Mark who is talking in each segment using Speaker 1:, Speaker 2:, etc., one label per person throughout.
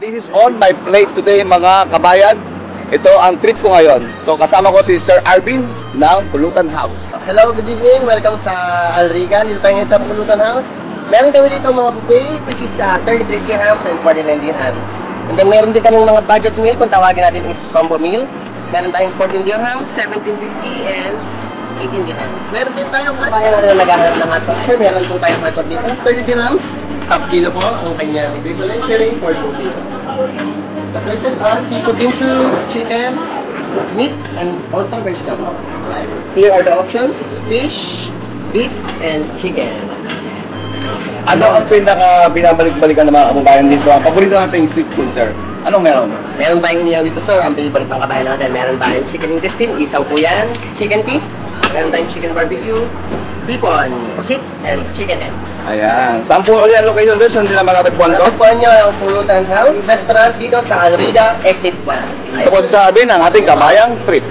Speaker 1: This is on my plate today mga kabayan. Ito ang trip ko ngayon. So kasama ko si Sir Arvin ng Pulutan House.
Speaker 2: Hello, good evening. Welcome sa Alrica. Dito tayo ngayon sa Pulutan House. Meron kami dito mga buffet which is 33 dirhams and 49 dirhams. And then meron din kami mga budget meal kung tawagin natin is combo meal. Meron tayong 14 dirhams, 17.50 and 18 dirhams. Meron din tayong kabayan na naghahanap ng hotdog. So meron po tayong hotdog dito. 30 dirhams, half kilo po ang kanyang equivalent sharing for 2 kilo. The places are seafood dishes, chicken, meat, and also vegetable. Here are the options: fish, beef, and chicken.
Speaker 1: Ano ang pinaka binabalik-balikan ng mga kababayan dito? Ang paborito natin street food, sir. Anong meron?
Speaker 2: Meron tayong inihaw dito, sir. Ang favorite ng kabayan natin. Meron tayong chicken intestine, isaw po yan. Chicken feet. Meron tayong chicken barbecue, bipon, pusit, and chicken head.
Speaker 1: Ayan. Saan po ulit ang location doon? Saan nila makatagpuan to?
Speaker 2: Natagpuan nyo ang Pulutan House Restaurant dito sa Alrica Exit 1.
Speaker 1: Ito po sasabi ng ating kabayang trip.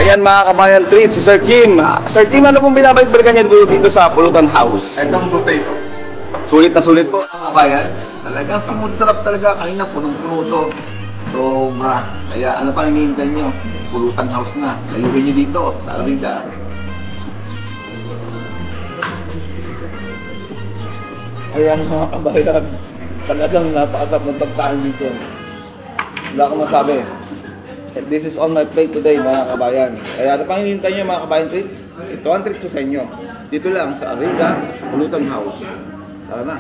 Speaker 1: Ayan mga kabayan treat, si Sir Kim. Sir Kim, ano pong binabalik-balikan niya dito sa Pulutan House?
Speaker 3: Itong buffet ko.
Speaker 1: Sulit na sulit po.
Speaker 3: Kabayan, talagang smooth, sarap talaga. Kanina punong-puno to. Sobra. Kaya ano pa hinihintay nyo? Pulutan House na. Layuhin nyo dito sa Alrica.
Speaker 1: Ayan mga kabayan, talagang napakasarap ng pagkain dito. Wala akong masabi. And this is on my plate today mga kabayan. Kaya ano pang hinihintay nyo mga kabayan treats? Ito ang treat ko sa inyo. Dito lang sa Alrica, Pulutan House. Tara na.